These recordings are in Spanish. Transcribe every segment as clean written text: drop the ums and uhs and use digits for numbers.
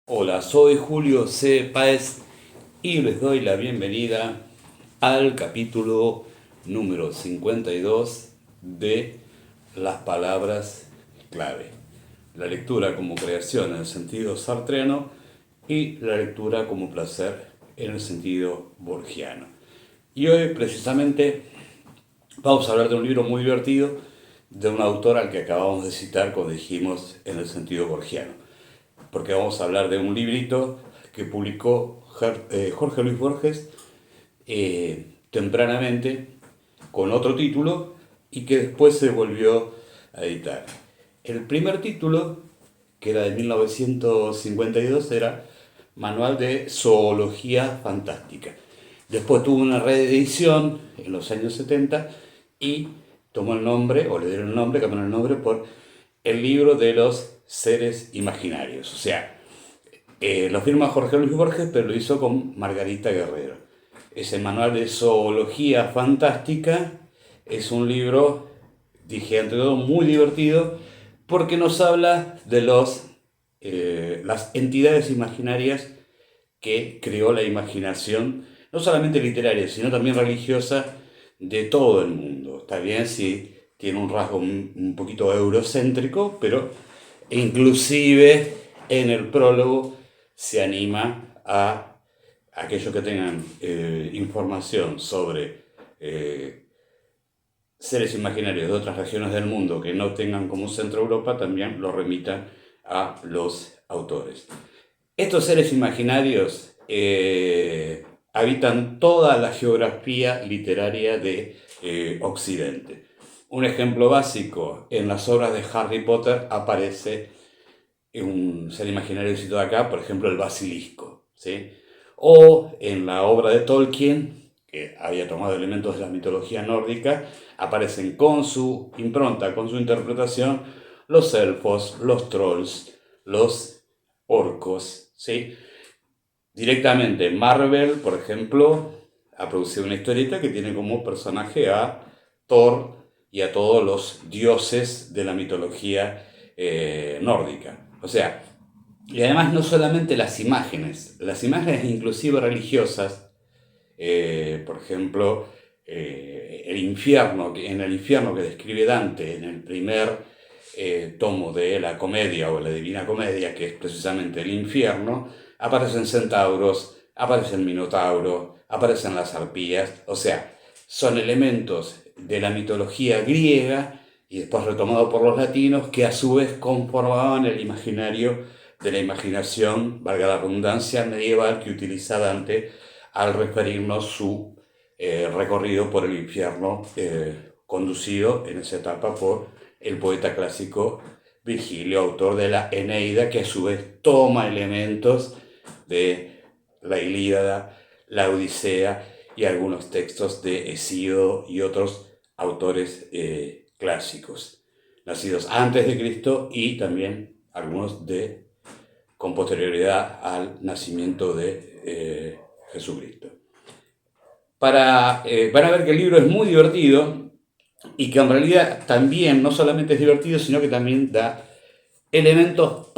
Hola, soy Julio C. Páez y les doy la bienvenida al capítulo número 52 de Las palabras clave. La lectura como creación en el sentido sartreano y la lectura como placer en el sentido borgiano. Y hoy precisamente vamos a hablar de un libro muy divertido de un autor al que acabamos de citar cuando dijimos en el sentido borgiano, porque vamos a hablar de un librito que publicó Jorge Luis Borges tempranamente con otro título y que después se volvió a editar. El primer título, que era de 1952, era Manual de Zoología Fantástica. Después tuvo una reedición en los años 70 y tomó el nombre, o le dieron el nombre, cambiaron el nombre por El libro de los seres imaginarios. O sea, lo firma Jorge Luis Borges, pero lo hizo con Margarita Guerrero. Ese manual de zoología fantástica es un libro, dije ante todo, muy divertido porque nos habla de las entidades imaginarias que creó la imaginación, no solamente literaria, sino también religiosa de todo el mundo. Está bien si tiene un rasgo un poquito eurocéntrico, pero inclusive en el prólogo se anima a aquellos que tengan información sobre seres imaginarios de otras regiones del mundo que no tengan como centro Europa, también lo remitan a los autores. Estos seres imaginarios habitan toda la geografía literaria de Occidente. Un ejemplo básico, en las obras de Harry Potter aparece un ser imaginario citado acá, por ejemplo el basilisco, ¿sí? O en la obra de Tolkien, que había tomado elementos de la mitología nórdica, aparecen con su impronta, con su interpretación, los elfos, los trolls, los orcos, ¿sí? Directamente Marvel, por ejemplo, ha producido una historieta que tiene como personaje a Thor y a todos los dioses de la mitología nórdica. O sea, y además no solamente las imágenes inclusive religiosas, por ejemplo, en el infierno que describe Dante en el primer tomo de la comedia o la Divina Comedia, que es precisamente el infierno, aparecen centauros, aparecen minotauro, aparecen las arpías, o sea, son elementos de la mitología griega y después retomados por los latinos que a su vez conformaban el imaginario de la imaginación, valga la redundancia, medieval que utiliza Dante al referirnos su recorrido por el infierno, conducido en esa etapa por el poeta clásico Virgilio, autor de la Eneida, que a su vez toma elementos de la Ilíada, la Odisea y algunos textos de Hesíodo y otros autores clásicos, nacidos antes de Cristo y también algunos con posterioridad al nacimiento de Jesucristo. Van a ver que el libro es muy divertido y que en realidad también no solamente es divertido, sino que también da elementos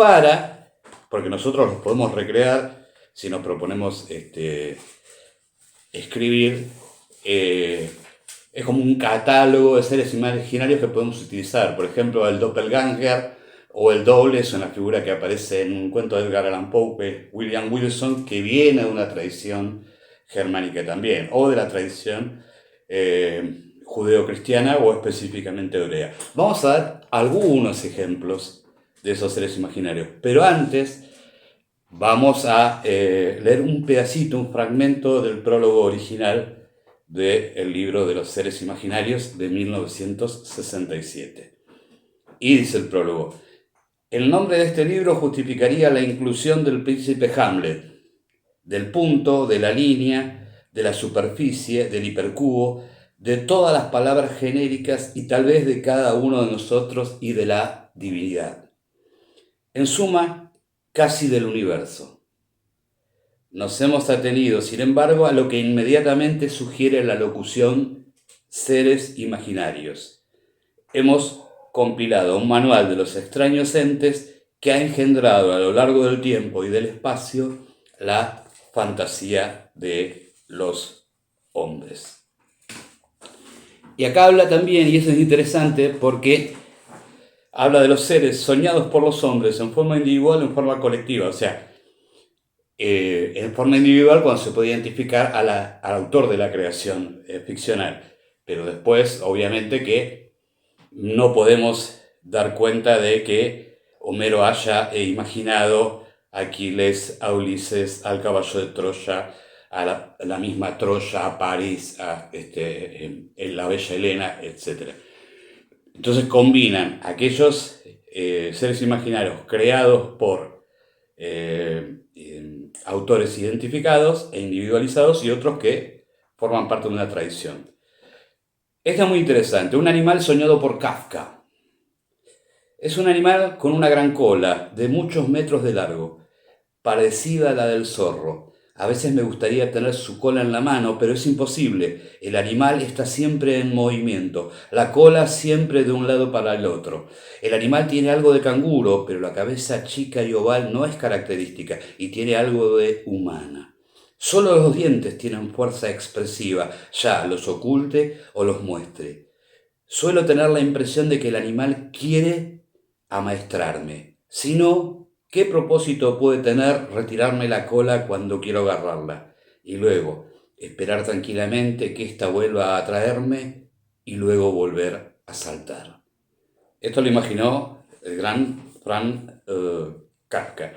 porque nosotros los podemos recrear si nos proponemos escribir, es como un catálogo de seres imaginarios que podemos utilizar. Por ejemplo, el doppelganger o el doble es una figura que aparece en un cuento de Edgar Allan Poe, William Wilson, que viene de una tradición germánica también, o de la tradición judeocristiana o específicamente hebrea. Vamos a dar algunos ejemplos de esos seres imaginarios, pero antes vamos a leer un pedacito, un fragmento del prólogo original del libro de los seres imaginarios de 1967. Y dice el prólogo: el nombre de este libro justificaría la inclusión del príncipe Hamlet, del punto, de la línea, de la superficie, del hipercubo, de todas las palabras genéricas y tal vez de cada uno de nosotros y de la divinidad. En suma, casi del universo. Nos hemos atenido, sin embargo, a lo que inmediatamente sugiere la locución seres imaginarios. Hemos compilado un manual de los extraños entes que ha engendrado a lo largo del tiempo y del espacio la fantasía de los hombres. Y acá habla también, y eso es interesante, porque habla de los seres soñados por los hombres en forma individual o en forma colectiva. O sea, en forma individual cuando se puede identificar al autor de la creación ficcional. Pero después, obviamente, que no podemos dar cuenta de que Homero haya imaginado a Aquiles, a Ulises, al caballo de Troya, a la misma Troya, a París, a la bella Helena, etc. Entonces combinan aquellos seres imaginarios creados por autores identificados e individualizados y otros que forman parte de una tradición. Esta es muy interesante. Un animal soñado por Kafka. Es un animal con una gran cola, de muchos metros de largo, parecida a la del zorro. A veces me gustaría tener su cola en la mano, pero es imposible. El animal está siempre en movimiento, la cola siempre de un lado para el otro. El animal tiene algo de canguro, pero la cabeza chica y oval no es característica y tiene algo de humana. Solo los dientes tienen fuerza expresiva, ya los oculte o los muestre. Suelo tener la impresión de que el animal quiere amaestrarme. Si no, ¿qué propósito puede tener retirarme la cola cuando quiero agarrarla? Y luego, esperar tranquilamente que ésta vuelva a atraerme y luego volver a saltar. Esto lo imaginó el gran Franz Kafka.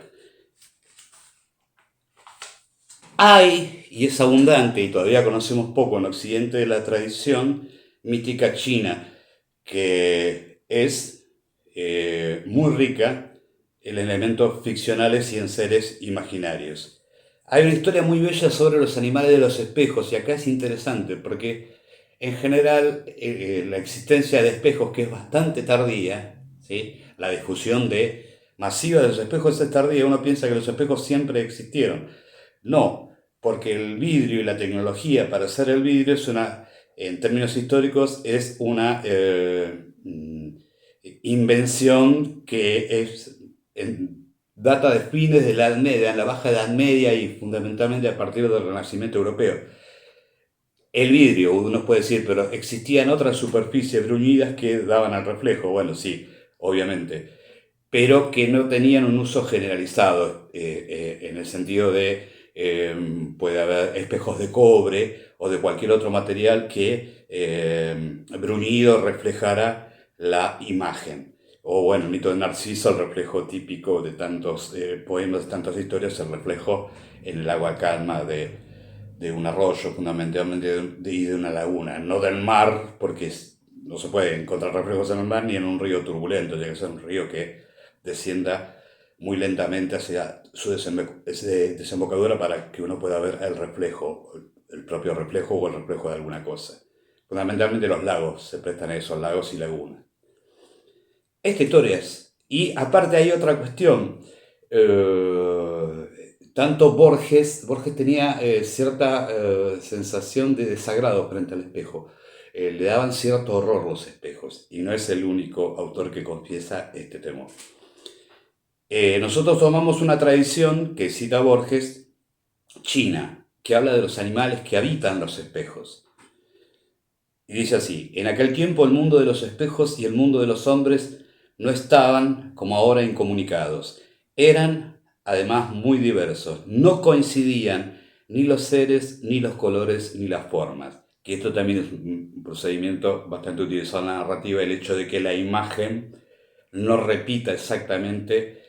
Hay, y es abundante, y todavía conocemos poco en Occidente de la tradición mítica china, que es muy rica en elementos ficcionales y en seres imaginarios. Hay una historia muy bella sobre los animales de los espejos, y acá es interesante porque en general la existencia de espejos, que es bastante tardía, ¿sí? La difusión masiva de los espejos es tardía. Uno piensa que los espejos siempre existieron. No, porque el vidrio y la tecnología para hacer el vidrio en términos históricos, es una invención que data de fines de la Edad Media, en la Baja Edad Media y fundamentalmente a partir del Renacimiento europeo. El vidrio, uno puede decir, pero existían otras superficies bruñidas que daban al reflejo. Bueno, sí, obviamente, pero que no tenían un uso generalizado, en el sentido de puede haber espejos de cobre o de cualquier otro material que bruñido reflejara la imagen. O bueno, el mito de Narciso, el reflejo típico de tantos poemas, de tantas historias, el reflejo en el agua calma de un arroyo, fundamentalmente, y de una laguna, no del mar, porque no se puede encontrar reflejos en el mar ni en un río turbulento, tiene que ser un río que descienda muy lentamente hacia su desembocadura para que uno pueda ver el reflejo, el propio reflejo o el reflejo de alguna cosa. Fundamentalmente los lagos se prestan a eso, lagos y lagunas. Esta historia es. Y aparte hay otra cuestión. Tanto Borges tenía cierta sensación de desagrado frente al espejo. Le daban cierto horror los espejos, y no es el único autor que confiesa este temor. Nosotros tomamos una tradición que cita Borges, china, que habla de los animales que habitan los espejos. Y dice así: en aquel tiempo el mundo de los espejos y el mundo de los hombres no estaban como ahora incomunicados. Eran además muy diversos. No coincidían ni los seres, ni los colores, ni las formas. Que esto también es un procedimiento bastante utilizado en la narrativa, el hecho de que la imagen no repita exactamente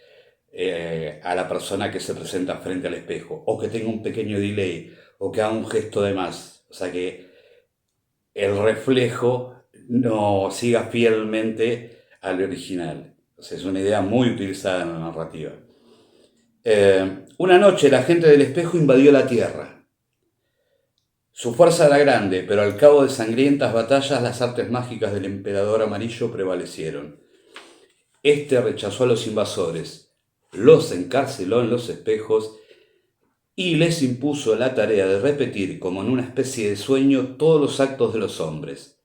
a la persona que se presenta frente al espejo, o que tenga un pequeño delay, o que haga un gesto de más. O sea, que el reflejo no siga fielmente al original. O sea, es una idea muy utilizada en la narrativa. Una noche la gente del espejo invadió la tierra. Su fuerza era grande, pero al cabo de sangrientas batallas las artes mágicas del emperador amarillo prevalecieron. Este rechazó a los invasores, los encarceló en los espejos y les impuso la tarea de repetir, como en una especie de sueño, todos los actos de los hombres.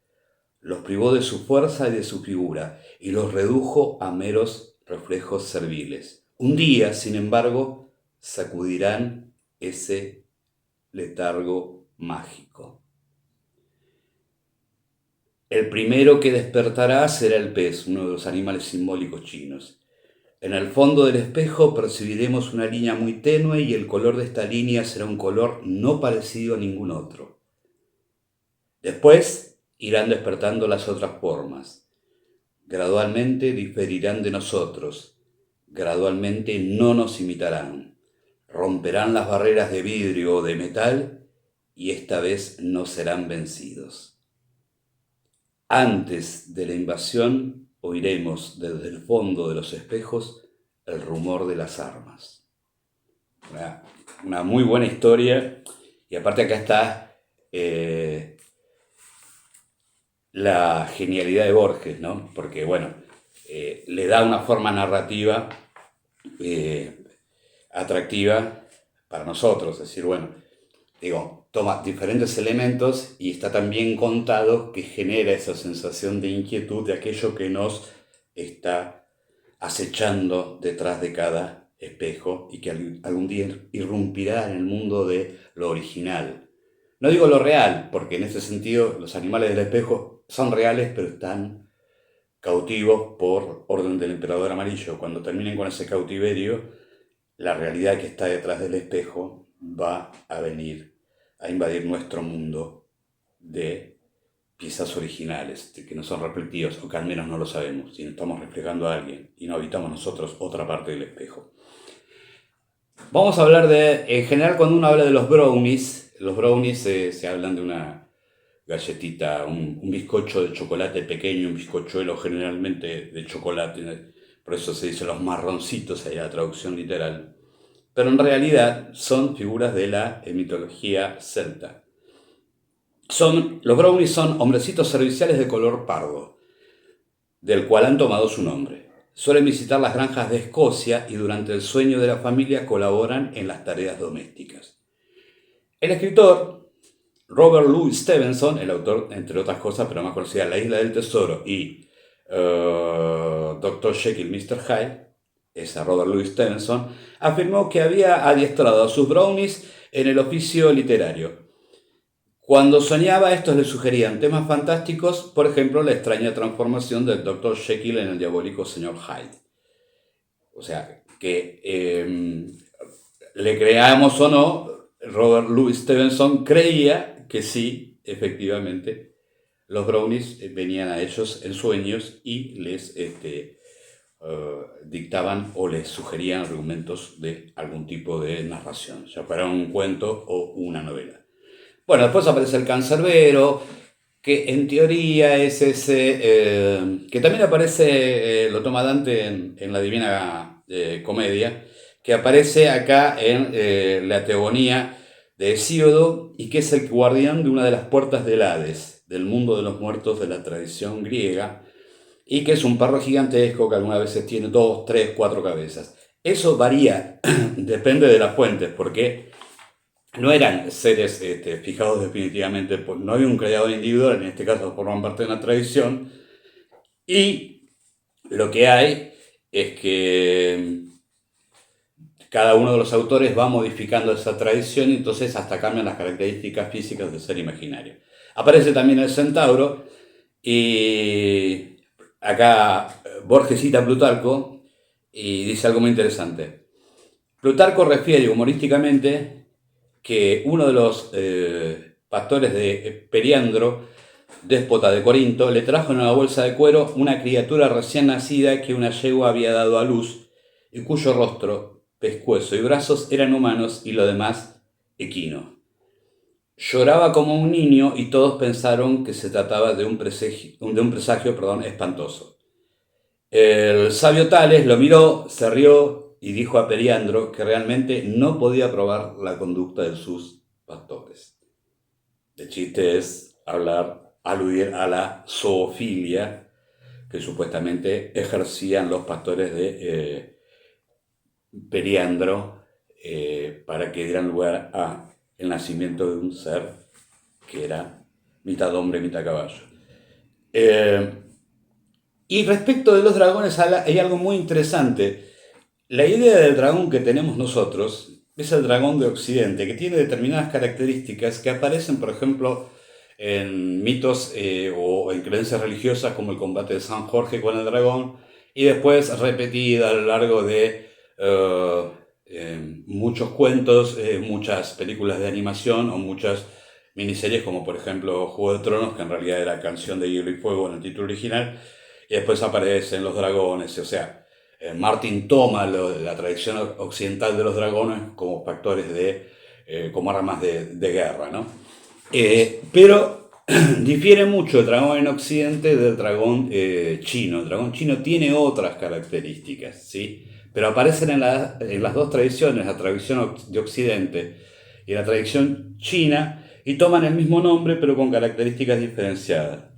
Los privó de su fuerza y de su figura, y los redujo a meros reflejos serviles. Un día, sin embargo, sacudirán ese letargo mágico. El primero que despertará será el pez, uno de los animales simbólicos chinos. En el fondo del espejo percibiremos una línea muy tenue y el color de esta línea será un color no parecido a ningún otro. Después irán despertando las otras formas. Gradualmente diferirán de nosotros. Gradualmente no nos imitarán. Romperán las barreras de vidrio o de metal y esta vez no serán vencidos. Antes de la invasión oiremos desde el fondo de los espejos el rumor de las armas. Una muy buena historia, y aparte acá está la genialidad de Borges, ¿no? Porque, bueno, le da una forma narrativa atractiva para nosotros. Es decir, bueno, toma diferentes elementos y está tan bien contado que genera esa sensación de inquietud de aquello que nos está acechando detrás de cada espejo y que algún día irrumpirá en el mundo de lo original. No digo lo real, porque en ese sentido los animales del espejo son reales, pero están cautivos por orden del emperador amarillo. Cuando terminen con ese cautiverio, la realidad que está detrás del espejo va a venir a invadir nuestro mundo de piezas originales, que no son reflectivos, o que al menos no lo sabemos, si no estamos reflejando a alguien y no habitamos nosotros otra parte del espejo. Vamos a hablar en general, cuando uno habla de los brownies se hablan de una galletita, un bizcocho de chocolate pequeño, un bizcochuelo generalmente de chocolate, por eso se dice los marroncitos, ahí la traducción literal. Pero en realidad son figuras de la mitología celta. Los brownies son hombrecitos serviciales de color pardo, del cual han tomado su nombre. Suelen visitar las granjas de Escocia y durante el sueño de la familia colaboran en las tareas domésticas. El escritor Robert Louis Stevenson, el autor, entre otras cosas, pero más conocida, La Isla del Tesoro y Dr. Jekyll, Mr. Hyde, ese Robert Louis Stevenson, afirmó que había adiestrado a sus brownies en el oficio literario. Cuando soñaba, estos le sugerían temas fantásticos, por ejemplo, la extraña transformación del Dr. Jekyll en el diabólico Sr. Hyde. O sea, que le creamos o no, Robert Louis Stevenson creía que sí, efectivamente, los brownies venían a ellos en sueños y les dictaban o les sugerían argumentos de algún tipo de narración, ya fuera un cuento o una novela. Bueno, después aparece el cancerbero, que en teoría es ese, que también aparece, lo toma Dante en la Divina Comedia, que aparece acá en la Teogonía de Hesíodo y que es el guardián de una de las puertas del Hades, del mundo de los muertos de la tradición griega, y que es un perro gigantesco que algunas veces tiene 2, 3, 4 cabezas. Eso varía, depende de las fuentes, porque no eran seres fijados definitivamente, no había un creador individual, en este caso forman parte de una tradición, y lo que hay es que cada uno de los autores va modificando esa tradición y entonces hasta cambian las características físicas del ser imaginario. Aparece también el centauro y acá Borges cita a Plutarco y dice algo muy interesante. Plutarco refiere humorísticamente que uno de los pastores de Periandro, déspota de Corinto, le trajo en una bolsa de cuero una criatura recién nacida que una yegua había dado a luz y cuyo rostro, pescuezo y brazos eran humanos y lo demás equino. Lloraba como un niño y todos pensaron que se trataba de un presagio espantoso. El sabio Tales lo miró, se rió y dijo a Periandro que realmente no podía probar la conducta de sus pastores. El chiste es aludir a la zoofilia que supuestamente ejercían los pastores de Periandro para que dieran lugar al nacimiento de un ser que era mitad hombre, mitad caballo. Y respecto de los dragones, hay algo muy interesante. La idea del dragón que tenemos nosotros es el dragón de Occidente, que tiene determinadas características que aparecen, por ejemplo, en mitos o en creencias religiosas como el combate de San Jorge con el dragón, y después repetida a lo largo de muchos cuentos, muchas películas de animación o muchas miniseries como por ejemplo Juego de Tronos, que en realidad era Canción de Hielo y Fuego en el título original, y después aparecen los dragones, o sea, Martin toma la tradición occidental de los dragones como factores como armas de guerra, ¿no? Pero difiere mucho el dragón en Occidente del dragón chino. El dragón chino tiene otras características, ¿sí? Pero aparecen en las dos tradiciones, la tradición de Occidente y la tradición china, y toman el mismo nombre pero con características diferenciadas.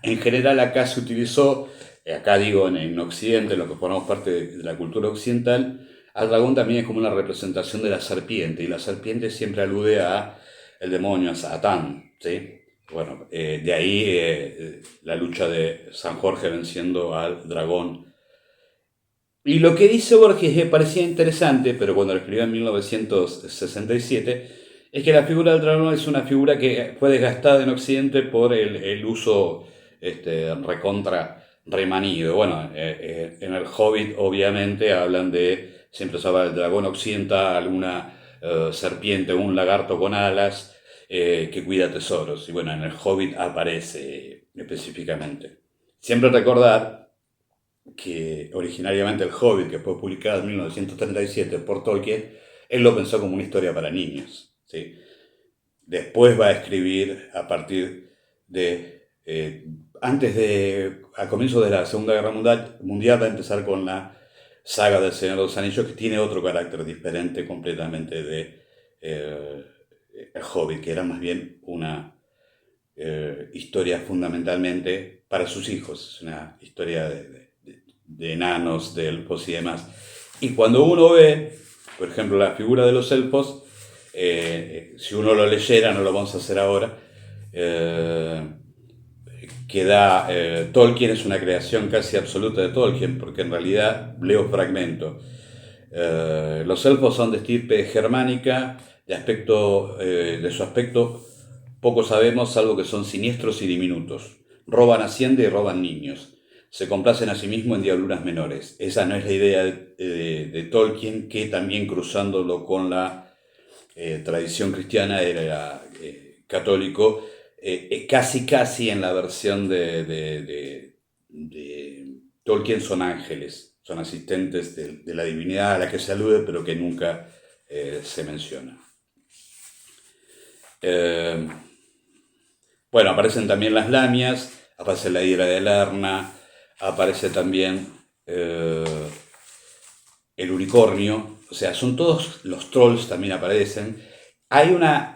En general acá se utilizó, acá digo en Occidente, en lo que formamos parte de la cultura occidental, al dragón también es como una representación de la serpiente, y la serpiente siempre alude a el demonio, a Satán, ¿sí? Bueno, de ahí la lucha de San Jorge venciendo al dragón. Y lo que dice Borges me parecía interesante, pero cuando lo escribió en 1967, es que la figura del dragón es una figura que fue desgastada en Occidente por el uso recontra remanido. Bueno, en el Hobbit obviamente hablan siempre se habla del dragón occidental, una serpiente, un lagarto con alas que cuida tesoros. Y bueno, en el Hobbit aparece específicamente. Siempre recordar que originariamente el Hobbit, que fue publicado en 1937 por Tolkien, él lo pensó como una historia para niños, ¿sí? Después va a escribir a partir de, a comienzos de la Segunda Guerra Mundial, va a empezar con la saga del Señor de los Anillos, que tiene otro carácter diferente completamente de el Hobbit, que era más bien una historia fundamentalmente para sus hijos, una historia de enanos, de elfos y demás. Y cuando uno ve, por ejemplo, la figura de los elfos, si uno lo leyera, no lo vamos a hacer ahora, Tolkien es una creación casi absoluta de Tolkien, porque en realidad leo fragmentos. Los elfos son de estirpe germánica, de su aspecto poco sabemos, salvo que son siniestros y diminutos. Roban hacienda y roban niños. Se complacen a sí mismos en diabluras menores. Esa no es la idea de Tolkien, que también cruzándolo con la tradición cristiana era católico, casi en la versión de Tolkien son ángeles, son asistentes de la divinidad a la que se alude, pero que nunca se menciona. Bueno, aparecen también las lamias, aparece la hidra de Lerna, aparece también el unicornio, o sea, son todos los trolls también aparecen.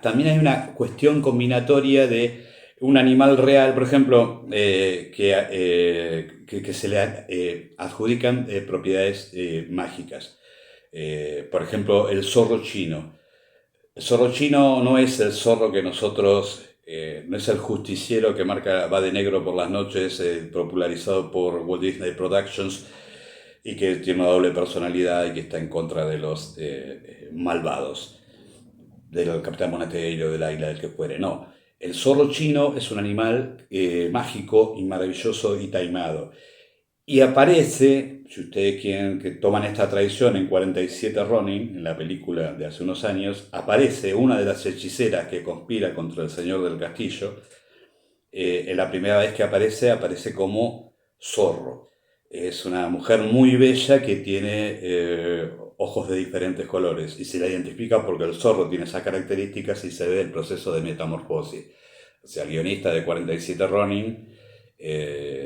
También hay una cuestión combinatoria de un animal real, por ejemplo, que se le adjudican propiedades mágicas. Por ejemplo, el zorro chino. El zorro chino no es el zorro que nosotros, no es el justiciero que va de negro por las noches, popularizado por Walt Disney Productions, y que tiene una doble personalidad y que está en contra de los malvados, del Capitán Bonaterio, del águila, del que fuere. No, el zorro chino es un animal mágico y maravilloso y taimado. Y aparece, si ustedes quieren que toman esta tradición, en 47 Ronin, en la película de hace unos años, aparece una de las hechiceras que conspira contra el señor del castillo. En la primera vez que aparece como zorro. Es una mujer muy bella que tiene ojos de diferentes colores y se la identifica porque el zorro tiene esas características y se ve el proceso de metamorfosis. O sea, el guionista de 47 Ronin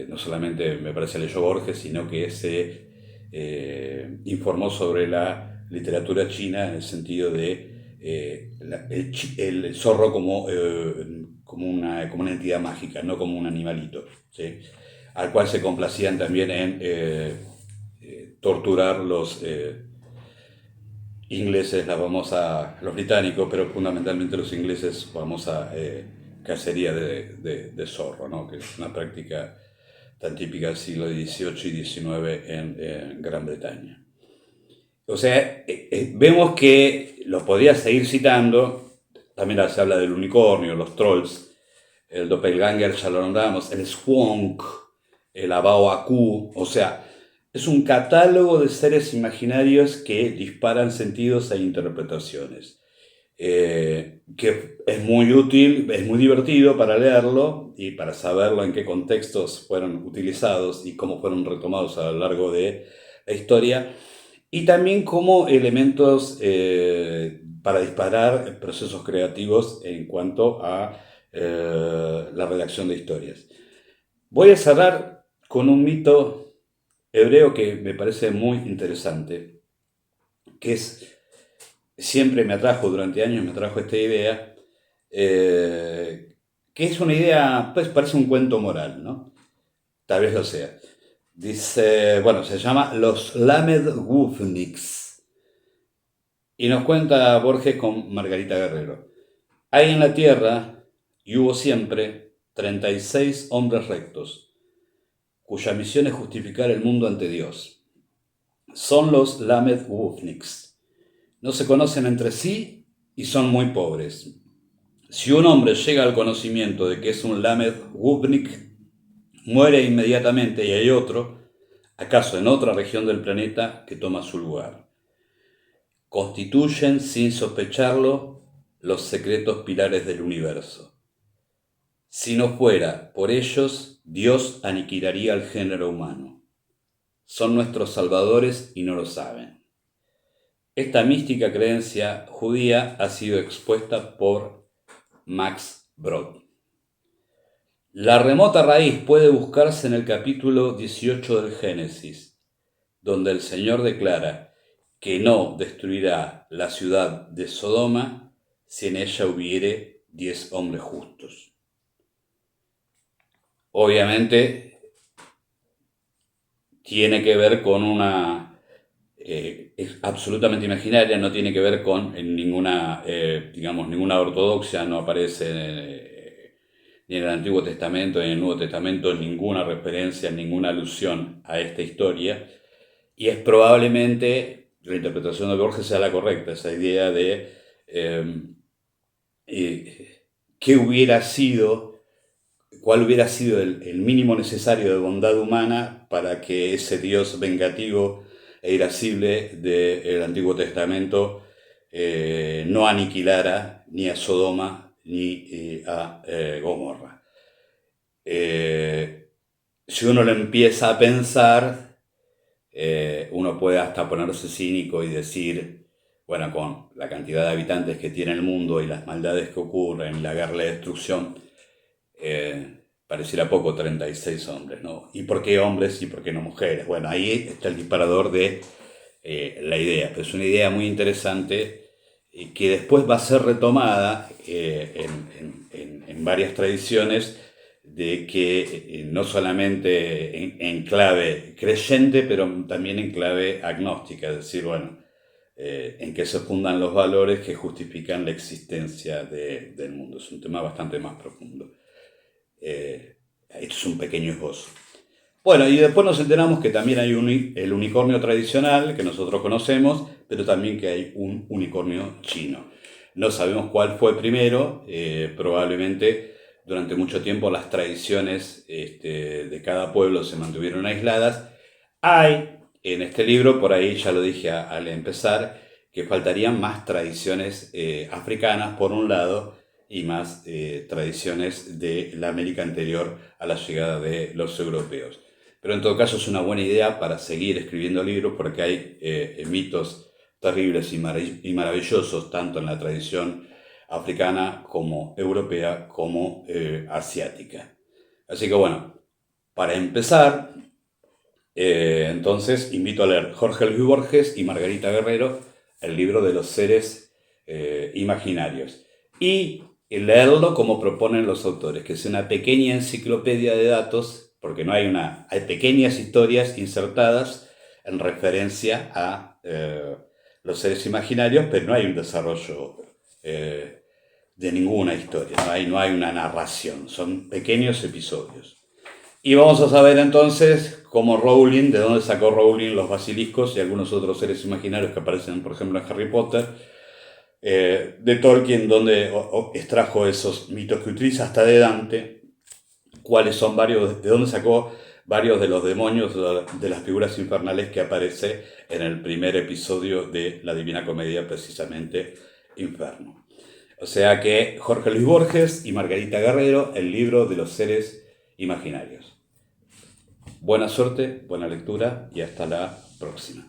no solamente me parece leyó Borges, sino que se informó sobre la literatura china en el sentido de el zorro como una entidad mágica, no como un animalito, ¿sí? Al cual se complacían también en torturar los ingleses, los británicos, pero fundamentalmente los ingleses, famosa cacería de zorro, ¿no? Que es una práctica tan típica del siglo XVIII y XIX en Gran Bretaña. O sea, vemos que lo podría seguir citando, también se habla del unicornio, los trolls, el doppelganger, ya lo nombramos, el squonk, el abaoacu, o sea, es un catálogo de seres imaginarios que disparan sentidos e interpretaciones. Que es muy útil, es muy divertido para leerlo y para saberlo en qué contextos fueron utilizados y cómo fueron retomados a lo largo de la historia, y también como elementos para disparar procesos creativos en cuanto a la redacción de historias. Voy a cerrar con un mito hebreo que me parece muy interesante, que siempre me atrajo, durante años me atrajo esta idea, que es una idea, pues parece un cuento moral, ¿no? Tal vez lo sea. Dice, bueno, se llama Los Lamed Gufniks. Y nos cuenta Borges con Margarita Guerrero. Hay en la tierra, y hubo siempre, 36 hombres rectos, cuya misión es justificar el mundo ante Dios. Son los Lamed Gufniks. No se conocen entre sí y son muy pobres. Si un hombre llega al conocimiento de que es un Lamed Gufnik, muere inmediatamente y hay otro, acaso en otra región del planeta, que toma su lugar. Constituyen, sin sospecharlo, los secretos pilares del universo. Si no fuera por ellos, Dios aniquilaría al género humano. Son nuestros salvadores y no lo saben. Esta mística creencia judía ha sido expuesta por Max Brod. La remota raíz puede buscarse en el capítulo 18 del Génesis, donde el Señor declara que no destruirá la ciudad de Sodoma si en ella hubiere 10 hombres justos. Obviamente tiene que ver con una... es absolutamente imaginaria, no tiene que ver con ninguna, ninguna ortodoxia, no aparece ni en el Antiguo Testamento ni en el Nuevo Testamento ninguna referencia, ninguna alusión a esta historia, y es probablemente la interpretación de Borges sea la correcta, esa idea de qué hubiera sido, cuál hubiera sido el mínimo necesario de bondad humana para que ese Dios vengativo e irascible del Antiguo Testamento no aniquilara ni a Sodoma ni a Gomorra. Si uno lo empieza a pensar, uno puede hasta ponerse cínico y decir, bueno, con la cantidad de habitantes que tiene el mundo y las maldades que ocurren, la guerra, la destrucción, pareciera poco 36 hombres, ¿no? ¿Y por qué hombres y por qué no mujeres? Bueno, ahí está el disparador de la idea, pero es una idea muy interesante que después va a ser retomada en varias tradiciones, de que no solamente en clave creyente, pero también en clave agnóstica, es decir, bueno, en qué se fundan los valores que justifican la existencia del mundo. Es un tema bastante más profundo. Esto es un pequeño esbozo. Bueno, y después nos enteramos que también hay el unicornio tradicional que nosotros conocemos, pero también que hay un unicornio chino. No sabemos cuál fue primero, probablemente durante mucho tiempo las tradiciones de cada pueblo se mantuvieron aisladas. Hay en este libro, por ahí ya lo dije al empezar, que faltarían más tradiciones africanas por un lado, y más tradiciones de la América anterior a la llegada de los europeos. Pero en todo caso es una buena idea para seguir escribiendo libros, porque hay mitos terribles y maravillosos tanto en la tradición africana como europea como asiática. Así que bueno, para empezar, entonces invito a leer Jorge Luis Borges y Margarita Guerrero, el libro de los seres imaginarios, y leerlo como proponen los autores, que es una pequeña enciclopedia de datos, porque hay pequeñas historias insertadas en referencia a los seres imaginarios, pero no hay un desarrollo de ninguna historia, no hay una narración, son pequeños episodios. Y vamos a saber entonces cómo Rowling, de dónde sacó Rowling los basiliscos y algunos otros seres imaginarios que aparecen, por ejemplo, en Harry Potter, de Tolkien, donde extrajo esos mitos que utiliza, hasta de Dante, cuáles son varios, de dónde sacó varios de los demonios, de las figuras infernales que aparece en el primer episodio de la Divina Comedia, precisamente Inferno. O sea que Jorge Luis Borges y Margarita Guerrero, el libro de los seres imaginarios. Buena suerte, buena lectura y hasta la próxima.